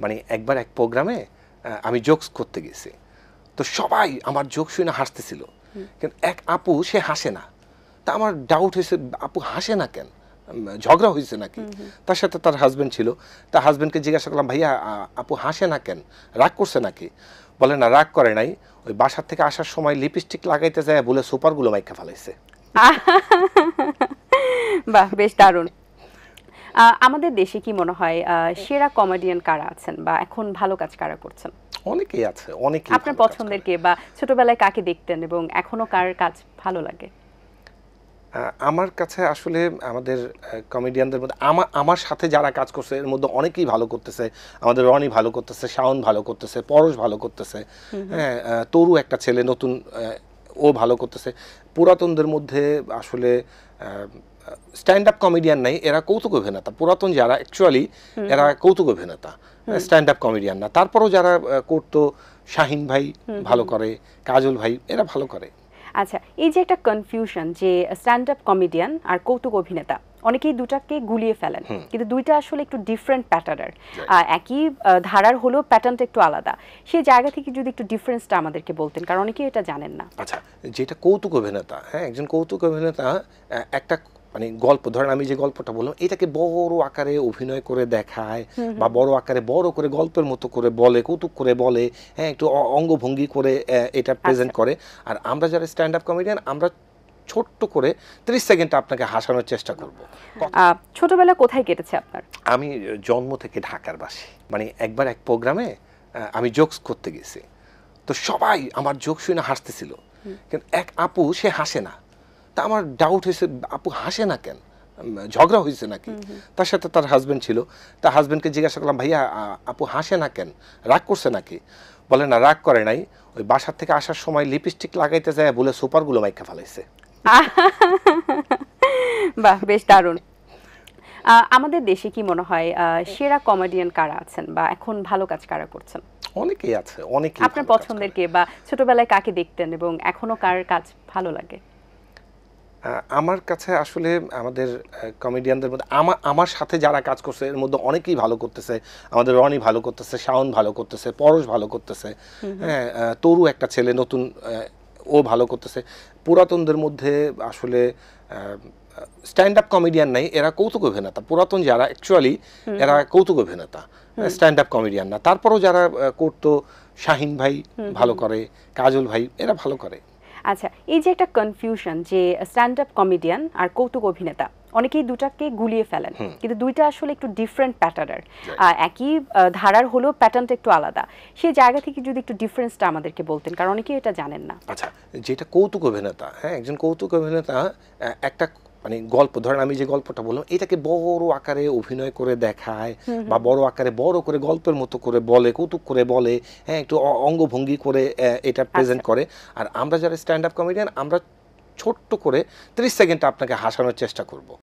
মানে একবার এক প্রোগ্রামে আমি জোকস করতে গেছি, তো সবাই আমার জোক শুনে হাসতেছিল, কিন্তু এক আপু সে হাসে না। তা আমার ডাউট হয়েছে, আপু হাসে না কেন, ঝগড়া হয়েছে নাকি? তার সাথে তার হাজবেন্ড ছিল, তার হাজবেন্ডকে জিজ্ঞাসা করলাম, ভাইয়া আপু হাসে না কেন, রাগ করছে নাকি? বলে না, রাগ করে নাই, ওই বাসার থেকে আসার সময় লিপস্টিক লাগাইতে যায় বলে সুপারগুলো মাইকা ফেলাইছে। বাহ, বেশ দারুণ। আমাদের দেশে কি মনে হয় সেরা কমেডিয়ান কারা আছেন, বা এখন ভালো কাজ কারা করছেন? অনেকেই আছে, অনেকেই। আপনার পছন্দের কে, বা ছোটবেলায় কাকে দেখতেন এবং এখনো কার কাজ ভালো লাগে? আমার কাছে আসলে আমাদের কমেডিয়ানদের মধ্যে আমার সাথে যারা কাজ করছে এর মধ্যে অনেকেই ভালো করতেছে। আমাদের রনি ভালো করতেছে, শাওন ভালো করতেছে, পরশ ভালো করতেছে, হ্যাঁ, তরু একটা ছেলে নতুন, ও ভালো করতেছে। পুরাতনদের মধ্যে আসলে স্ট্যান্ড আপ কমেডিয়ান নাই, এরা কৌতুক অভিনেতা। পুরাতন যারা অ্যাকচুয়ালি এরা কৌতুক অভিনেতা, স্ট্যান্ড আপ কমেডিয়ান না। তারপরও যারা করতো, শাহিন ভাই ভালো করে, কাজল ভাই, এরা ভালো করে। আচ্ছা, এই যে একটা কনফিউশন যে স্ট্যান্ড আপ কমেডিয়ান আর কৌতুক অভিনেতা, অনেকেই দুটাকে গুলিয়ে ফেলেন, কিন্তু দুইটা আসলে একটু ডিফারেন্ট প্যাটার্নের। একই ধারার হলেও প্যাটার্নটা একটু আলাদা। সেই জায়গা থেকে যদি একটু ডিফারেন্সটা আমাদেরকে বলতেন, কারণ অনেকেই এটা জানেন না। আচ্ছা, যেটা কৌতুক অভিনেতা, হ্যাঁ, একজন কৌতুক অভিনেতা একটা মানে গল্প, ধরেন আমি যে গল্পটা বললাম, এটাকে বড় আকারে অভিনয় করে দেখায়, বা বড় আকারে বড় করে গল্পের মতো করে বলে, কৌতুক করে বলে, হ্যাঁ, একটু অঙ্গভঙ্গি করে এটা প্রেজেন্ট করে। আর আমরা যারা স্ট্যান্ড আপ কমেডিয়ান, আমরা ছোট্ট করে 30 সেকেন্ডে আপনাকে হাসানোর চেষ্টা করব। ছোটবেলা কোথায় কেটেছে আপনার? আমি জন্ম থেকে ঢাকার বাসী। মানে একবার এক প্রোগ্রামে আমি জোকস করতে গেছি, তো সবাই আমার জোক শুনে হাসতেছিল, কিন্তু এক আপু সে হাসে না। তা আমার ডাউট হয়েছে, আপু হাসে না কেন, ঝগড়া হয়েছে নাকি? তার সাথে তার হাজবেন্ড ছিল, তার হাজবেন্ডকে জিজ্ঞাসা করলাম, ভাইয়া আপু হাসে না কেন, রাগ করছে নাকি? বলে না, রাগ করে নাই, ওই বাসার থেকে আসার সময় লিপস্টিক লাগাইতে যায় বলে সুপারগুলো মাইকা ফেলাইছে। বাহ, বেশ দারুণ। আমাদের দেশে কি মনে হয় সেরা কমেডিয়ান কারা আছেন, বা এখন ভালো কাজ কারা করছেন? অনেকেই আছে, অনেকেই। আপনার পছন্দের কে, বা ছোটবেলায় কাকে দেখতেন এবং এখনো কার কাজ ভালো লাগে? আমার কাছে আসলে আমাদের কমেডিয়ানদের মধ্যে আমার সাথে যারা কাজ করছে এর মধ্যে অনেকেই ভালো করতেছে। আমাদের রনি ভালো করতেছে, শাওন ভালো করতেছে, পরশ ভালো করতেছে, হ্যাঁ, তরু একটা ছেলে নতুন, ও ভালো করতেছে। পুরাতনদের মধ্যে আসলে স্ট্যান্ড আপ কমেডিয়ান নাই, এরা কৌতুক অভিনেতা। পুরাতন যারা অ্যাকচুয়ালি এরা কৌতুক অভিনেতা, স্ট্যান্ড আপ কমেডিয়ান না। তারপরও যারা করতো, শাহিন ভাই ভালো করে, কাজল ভাই, এরা ভালো করে। আচ্ছা, এই যে একটা কনফিউশন যে স্ট্যান্ড আপ কমেডিয়ান আর কৌতুক অভিনেতা, অনেকেই দুটাকে গুলিয়ে ফেলেন, কিন্তু দুইটা আসলে একটু ডিফারেন্ট প্যাটার্নের। একই ধারার হলেও প্যাটার্নটা একটু আলাদা। সেই জায়গা থেকে যদি একটু ডিফারেন্সটা আমাদেরকে বলতেন, কারণ অনেকেই এটা জানেন না। আচ্ছা, যেটা কৌতুক অভিনেতা, হ্যাঁ, একজন কৌতুক অভিনেতা একটা মানে গল্প, ধরেন আমি যে গল্পটা বললাম, এটাকে বড় আকারে অভিনয় করে দেখায়, বা বড় আকারে বড় করে গল্পের মতো করে বলে, কৌতুক করে বলে, হ্যাঁ, একটু অঙ্গভঙ্গি করে এটা প্রেজেন্ট করে। আর আমরা যারা স্ট্যান্ড আপ কমেডিয়ান, আমরা ছোট্ট করে 30 সেকেন্ডে আপনাকে হাসানোর চেষ্টা করব।